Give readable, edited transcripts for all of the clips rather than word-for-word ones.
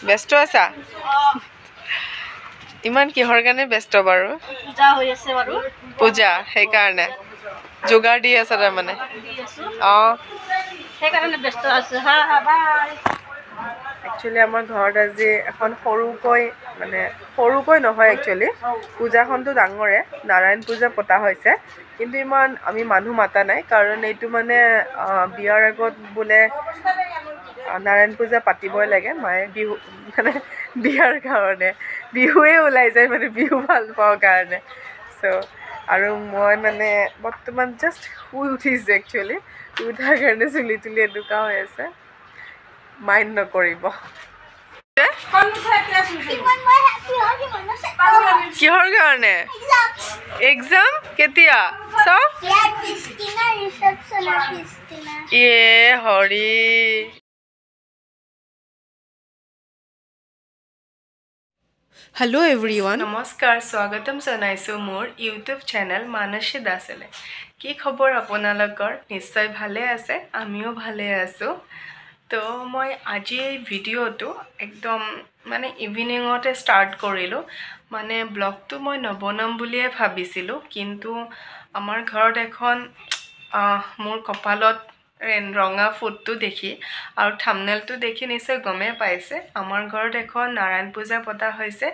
ব্যস্ত আছা ইমান কিহৰ কাৰণে ব্যস্ত বাৰু পূজা হৈ আছে বাৰু পূজা সেইকাৰণে যোগাৰ দি আছে তাৰ মানে সেইকাৰণে ব্যস্ত আছো হা বাই একচুৱেলি আমাৰ ঘৰত আজি এখন সৰুকৈ নহয় একচুৱেলি পূজাখনটো ডাঙৰে নাৰায়ণ পূজা পতা হৈছে কিন্তু ইমান আমি মানুহ মাতা নাই কাৰণ এইটো মানে বিয়াৰ আগত বোলে নাৰায়ণ পূজা পাতিবই লাগে মায়ে বিহু মানে বিয়াৰ কাৰণে বিহুৱে ওলাই যায় মানে বিহু ভাল পাওঁ কাৰণে চ' আৰু মই মানে বৰ্তমান জাষ্ট শুই উঠিছোঁ একচুৱেলি শুই উঠাৰ কাৰণে চুলি তুলি এনেকুৱা হৈ আছে মাইণ্ড নকৰিব কিহৰ কাৰণে এক্সাম কেতিয়া চব হৰি হেল্ল' এভৰিৱান নমস্কাৰ স্বাগতম জনাইছোঁ মোৰ ইউটিউব চেনেল মানসী দাসলৈ কি খবৰ আপোনালোকৰ নিশ্চয় ভালে আছে আমিও ভালে আছোঁ তো মই আজি এই ভিডিঅ'টো একদম মানে ইভিনিঙতে ষ্টাৰ্ট কৰিলোঁ মানে ব্লগটো মই নবনাম বুলিয়ে ভাবিছিলোঁ কিন্তু আমাৰ ঘৰত এখন মোৰ কপালত ৰঙা ফুটটো দেখি আৰু থাম্বনেইলটো দেখি নিশ্চয় গমেই পাইছে আমাৰ ঘৰত এখন নাৰায়ণ পূজা পতা হৈছে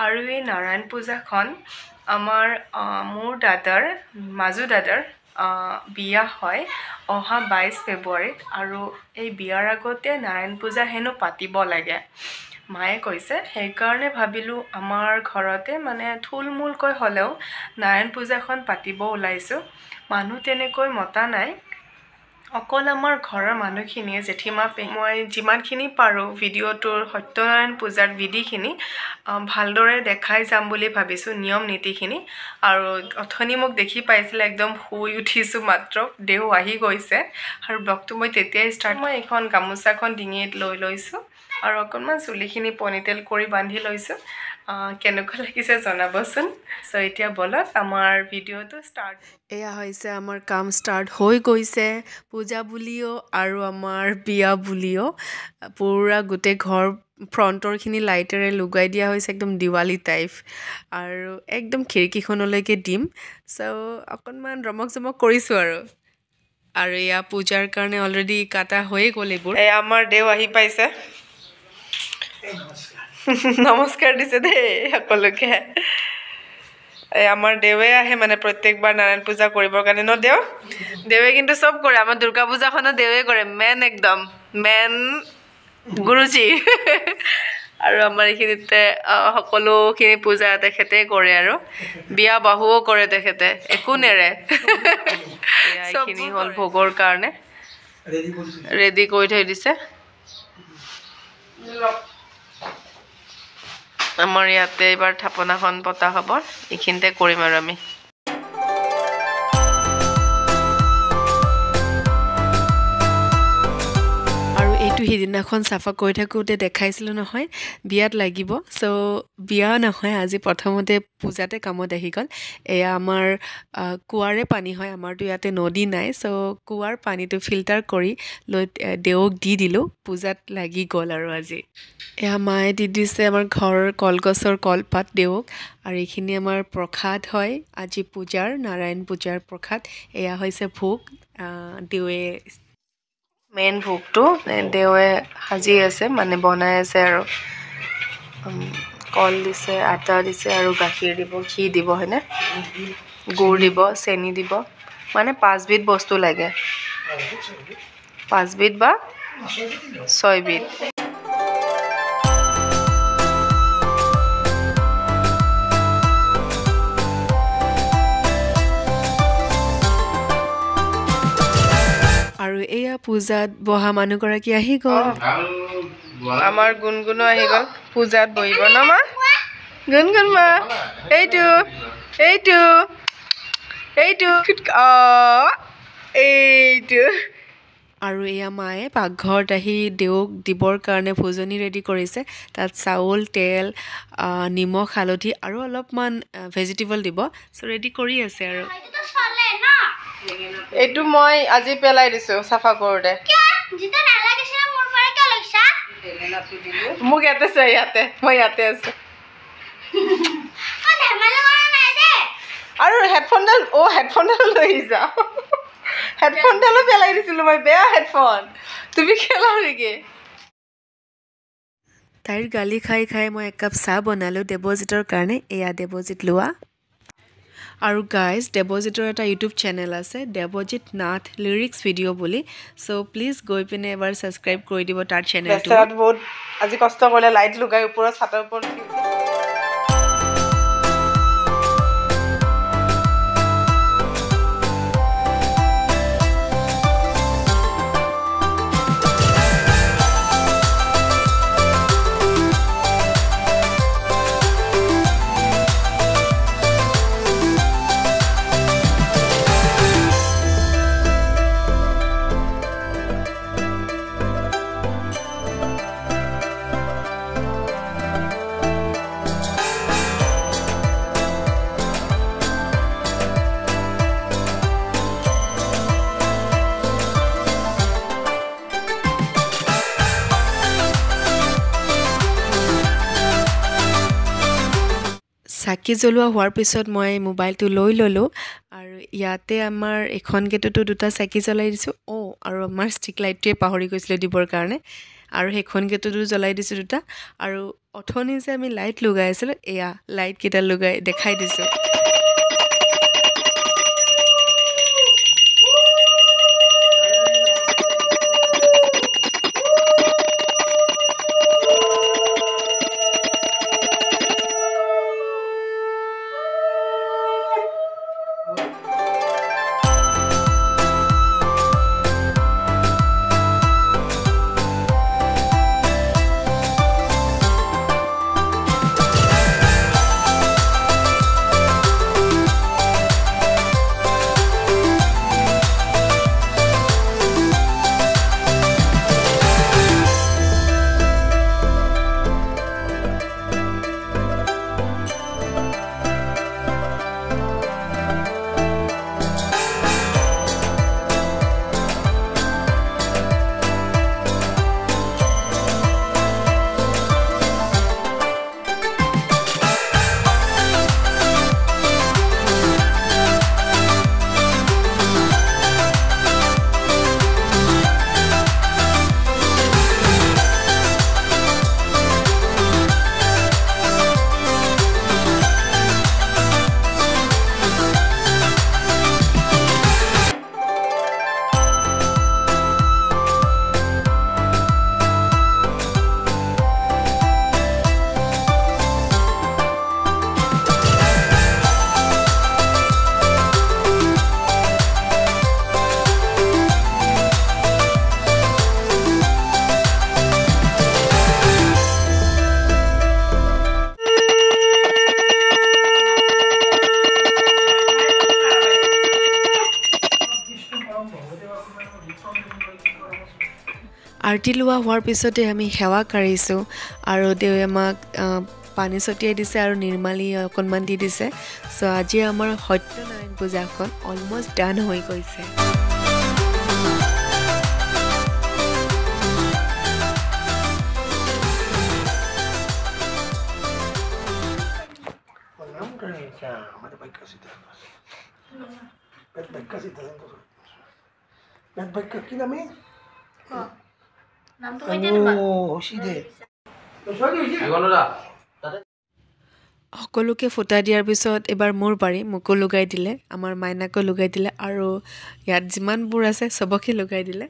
আৰু এই নাৰায়ণ পূজাখন আমাৰ মোৰ দাদাৰ মাজু দাদাৰ বিয়া হয় অহা 22 ফেব্ৰুৱাৰীত আৰু এই বিয়াৰ আগতে নাৰায়ণ পূজা হেনো পাতিব লাগে মায়ে কৈছে সেইকাৰণে ভাবিলোঁ আমাৰ ঘৰতে মানে থুলমূলকৈ হ'লেও নাৰায়ণ পূজাখন পাতিব ওলাইছোঁ মানুহ তেনেকৈ মতা নাই অকল আমাৰ ঘৰৰ মানুহখিনিয়ে জেঠিমা মই যিমানখিনি পাৰোঁ ভিডিঅ'টোৰ সত্যনাৰায়ণ পূজাৰ বিধিখিনি ভালদৰে দেখাই যাম বুলি ভাবিছোঁ নিয়ম নীতিখিনি আৰু অথনি মোক দেখি পাইছিলে একদম শুই উঠিছোঁ মাত্ৰ দেও আহি গৈছে আৰু ব্লগটো মই তেতিয়াই ষ্টাৰ্ট মই এখন গামোচাখন ডিঙিত লৈ লৈছোঁ আৰু অকণমান চুলিখিনি পনিটেল কৰি বান্ধি লৈছোঁ কেনেকুৱা লাগিছে জনাবচোন চ' এতিয়া বলক আমাৰ ভিডিঅ'টো ষ্টাৰ্ট এয়া হৈছে আমাৰ কাম ষ্টাৰ্ট হৈ গৈছে পূজা বুলিও আৰু আমাৰ বিয়া বুলিও পুৰা গোটেই ঘৰ ফ্ৰণ্টৰখিনি লাইটেৰে লগাই দিয়া হৈছে একদম দিৱালী টাইপ আৰু একদম খিৰিকীখনলৈকে দিম চ' অকণমান ৰমক জমক কৰিছোঁ আৰু এয়া পূজাৰ কাৰণে অলৰেডি কাটা হৈয়ে গ'ল এইবোৰ এয়া আমাৰ দেও আহি পাইছে নমস্কাৰ দিছে দেই সকলোকে আমাৰ দেৱে আহে মানে প্ৰত্যেকবাৰ নাৰায়ণ পূজা কৰিবৰ কাৰণে ন দেৱে কিন্তু চব কৰে আমাৰ দুৰ্গা পূজাখনো দেৱে কৰে মেন গুৰুজী আৰু আমাৰ এইখিনিতে সকলোখিনি পূজা তেখেতে কৰে আৰু বিয়া বাহুও কৰে তেখেতে একো নেৰে এইখিনি হ'ল ভোগৰ কাৰণে ৰেডি কৰি থৈ দিছে আমাৰ ইয়াতে এইবাৰ থাপনাখন পতা হ'ব এইখিনিতে কৰিম আৰু আমি এইটো সিদিনাখন চাফা কৰি থাকোঁতে দেখাইছিলোঁ নহয় বিয়াত লাগিব চ' বিয়া নহয় আজি প্ৰথমতে পূজাতে কামত আহি গ'ল এয়া আমাৰ কুঁৱাৰে পানী হয় আমাৰতো ইয়াতে নদী নাই চ' কুঁৱাৰ পানীটো ফিল্টাৰ কৰি লৈ দেৱক দি দিলোঁ পূজাত লাগি গ'ল আৰু আজি এয়া মায়ে দি দিছে আমাৰ ঘৰৰ কলগছৰ কলপাত দেৱক আৰু এইখিনি আমাৰ প্ৰসাদ হয় আজি পূজাৰ নাৰায়ণ পূজাৰ প্ৰসাদ এয়া হৈছে ভোগ দেৱে মেইন ভোগটো দেৱে সাজি আছে মানে বনাই আছে আৰু কল দিছে আটা দিছে আৰু গাখীৰ দিব ঘি দিব হয়নে গুড় দিব চেনি দিব মানে 5 বিধ বস্তু লাগে 5 বিধ বা 6 বিধ আৰু এয়া পূজাত বহা মানুহগৰাকী আহি গ'ল আমাৰ গুণগুণো আহি গ'ল পূজাত বহিব ন মা গুণগুণ মা এইটো আৰু এয়া মায়ে পাকঘৰত আহি দেৱক দিবৰ কাৰণে ভোজনী ৰেডি কৰিছে তাত চাউল তেল নিমখ হালধি আৰু অলপমান ভেজিটেবল দিব চ' ৰেডি কৰি আছে আৰু এইটো মই আজি পেলাই দিছোঁ চাফা কৰোঁতে মোক ইয়াতে চোৱা ইয়াতে মই ইয়াতে আছো আৰু হেডফোনডাল হেডফোনডাল লৈ যাওঁ হেডফোনডালো পেলাই দিছিলোঁ মই বেয়া হেডফোন তুমি খেলাও নেকি তাইৰ গালি খাই খাই মই এক কাপ চাহ বনালোঁ দেৱজিতৰ কাৰণে এয়া দেৱজিত লোৱা আৰু গাইজ দেৱজিতৰ এটা ইউটিউব চেনেল আছে দেৱজিত নাথ লিৰিক্স ভিডিঅ' বুলি চ' প্লিজ গৈ পিনে এবাৰ ছাবস্ক্ৰাইব কৰি দিব তাৰ চেনেলটো বহুত আজি কষ্ট কৰিলে লাইট লগাই ওপৰত ছাতৰ ওপৰত চাকি জ্বলোৱা হোৱাৰ পিছত মই মোবাইলটো লৈ ল'লোঁ আৰু ইয়াতে আমাৰ এখন গেটতো দুটা চাকি জ্বলাই দিছোঁ আৰু আমাৰ ষ্টিক লাইটটোৱে পাহৰি গৈছিলোঁ দিবৰ কাৰণে আৰু সেইখন গেটতো জ্বলাই দিছোঁ দুটা আৰু অথনি যে আমি লাইট লগাই আছিলোঁ এয়া লাইটকেইটা লগাই দেখাই দিছোঁ আৰতি লোৱা হোৱাৰ পিছতে আমি সেৱা কাঢ়িছোঁ আৰু দেৱে আমাক পানী ছটিয়াই দিছে আৰু নিৰ্মালি অকণমান দি দিছে চ' আজি আমাৰ সত্যনাৰায়ণ পূজাখন অলমষ্ট ডান হৈ গৈছে সকলোকে ফুটা দিয়াৰ পিছত এবাৰ মোৰ পাৰি মোকো লগাই দিলে আমাৰ মাইনাকো লগাই দিলে আৰু ইয়াত যিমানবোৰ আছে চবকে লগাই দিলে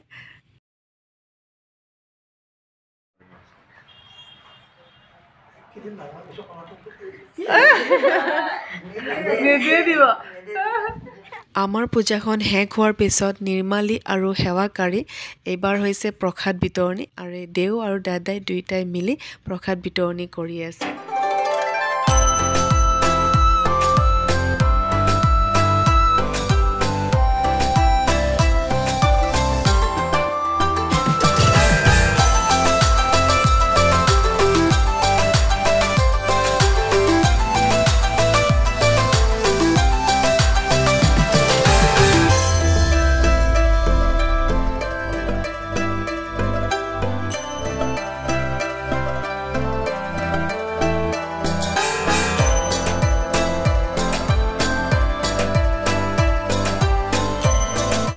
আমাৰ পূজাখন শেষ হোৱাৰ পিছত নিৰ্মালি আৰু সেৱাকাৰী এইবাৰ হৈছে প্ৰসাদ বিতৰণী আৰু দেও আৰু দাদাই দুয়োটাই মিলি প্ৰসাদ বিতৰণী কৰি আছে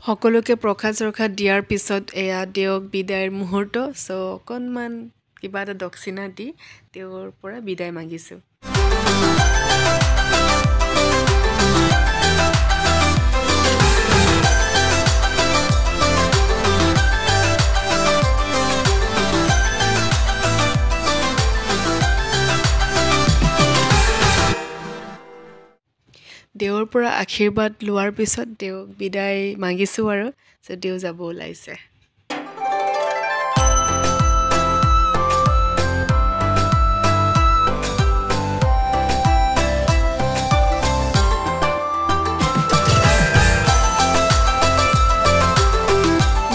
সকলোকে প্ৰসাদ চৰসাদ দিয়াৰ পিছত এয়া তেওঁক বিদায়ৰ মুহূৰ্ত চ' অকণমান কিবা এটা দক্ষিণা দি তেওঁৰ পৰা বিদায় মাগিছোঁ দেৱৰ পৰা আশীৰ্বাদ লোৱাৰ পিছত তেওঁক বিদায় মাগিছোঁ আৰু চ' দেও যাব ওলাইছে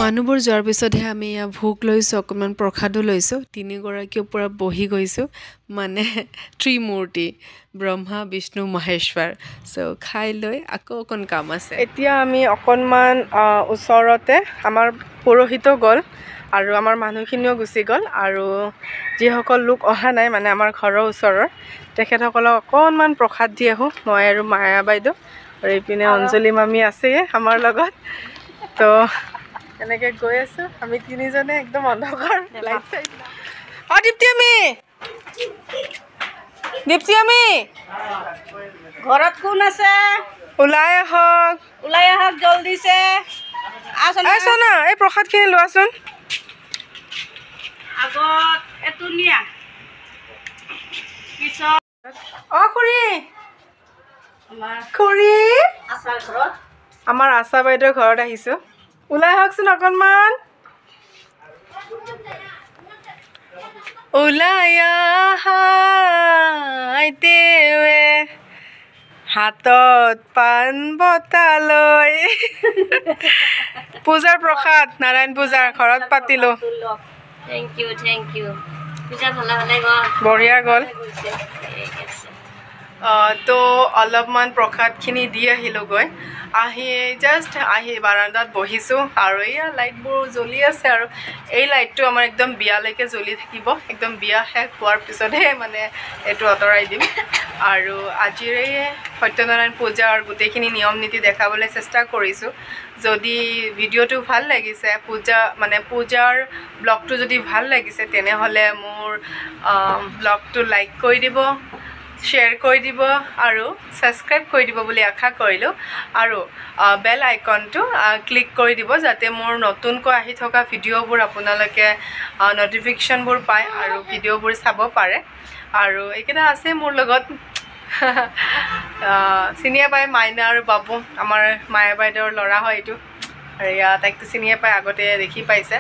মানুহবোৰ যোৱাৰ পিছতহে আমি এয়া ভোগ লৈছোঁ অকণমান প্ৰসাদো লৈছোঁ তিনিগৰাকীৰ পৰা বহি গৈছোঁ মানে ত্ৰিমূৰ্তি ব্ৰহ্মা বিষ্ণু মহেশ্বৰ চ' খাই লৈ আকৌ অকণ কাম আছে এতিয়া আমি অকণমান ওচৰতে আমাৰ পুৰোহিতো গ'ল আৰু আমাৰ মানুহখিনিও গুচি গ'ল আৰু যিসকল লোক অহা নাই মানে আমাৰ ঘৰৰ ওচৰৰ তেখেতসকলক অকণমান প্ৰসাদ দি আহোঁ মই আৰু মায়া বাইদেউ আৰু এইপিনে অঞ্জলি মামী আছেই আমাৰ লগত তো এনেকৈ গৈ আছোঁ আমি তিনিজনে একদম অন্ধকাৰ লাইট চাইট দীপ্তি আমি ঘৰত কোন আছে ওলাই আহক জলদিছে আছো না এই প্ৰসাদখিনি লোৱাচোন আগত এইটো নিয়া পিছত খুৰী আচাৰ ঘৰত আমাৰ আশা বাইদেউৰ ঘৰত আহিছোঁ ওলাই আহকচোন অকণমান ওলাই আইতেৱে হাতত পাণ বঁটা লৈ পূজাৰ প্ৰসাদ নাৰায়ণ পূজাৰ ঘৰত পাতিলোঁ থেংক ইউ পূজা ভালে ভালে গ'ল বঢ়িয়া গ'ল ঠিক আছে তো অলপমান প্ৰসাদখিনি দি আহিলোঁগৈ আহি জাষ্ট আহি বাৰান্দাত বহিছোঁ আৰু এয়া লাইটবোৰ জ্বলি আছে আৰু এই লাইটটো আমাৰ একদম বিয়ালৈকে জ্বলি থাকিব একদম বিয়া শেষ হোৱাৰ পিছতহে মানে এইটো আঁতৰাই দিম আৰু আজিৰ এই সত্যনাৰায়ণ পূজাৰ গোটেইখিনি নিয়ম নীতি দেখাবলৈ চেষ্টা কৰিছোঁ যদি ভিডিঅ'টো ভাল লাগিছে পূজাৰ ব্লগটো যদি ভাল লাগিছে তেনেহ'লে মোৰ ব্লগটো লাইক কৰি দিব শ্বেয়াৰ কৰি দিব আৰু ছাবস্ক্ৰাইব কৰি দিব বুলি আশা কৰিলোঁ আৰু বেল আইকনটো ক্লিক কৰি দিব যাতে মোৰ নতুনকৈ আহি থকা ভিডিঅ'বোৰ আপোনালোকে নটিফিকেশ্যনবোৰ পায় আৰু ভিডিঅ'বোৰ চাব পাৰে আৰু এইকেইটা আছে মোৰ লগত চিনিয়ে পায় মাইনা আৰু বাবু আমাৰ মায়া বাইদেউৰ ল'ৰা হয় এইটো আৰু তাইকটো চিনিয়ে পায় আগতে দেখি পাইছে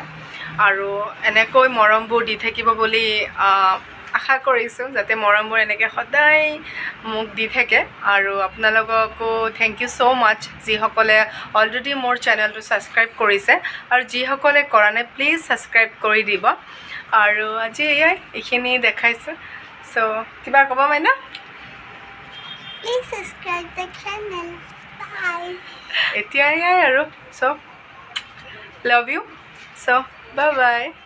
আৰু এনেকৈ মৰমবোৰ দি থাকিব বুলি আশা কৰিছোঁ যাতে মৰমবোৰ এনেকৈ সদায় মোক দি থাকে আৰু আপোনালোককো থেংক ইউ ছ' মাছ যিসকলে অলৰেডি মোৰ চেনেলটো ছাবস্ক্ৰাইব কৰিছে আৰু যিসকলে কৰা নাই প্লিজ ছাবস্ক্ৰাইব কৰি দিব আৰু আজি এইখিনি দেখাইছোঁ চ' কিবা ক'ব মাইনা Please subscribe the channel. Bye. এতিয়া আৰু চ' love you so' bye bye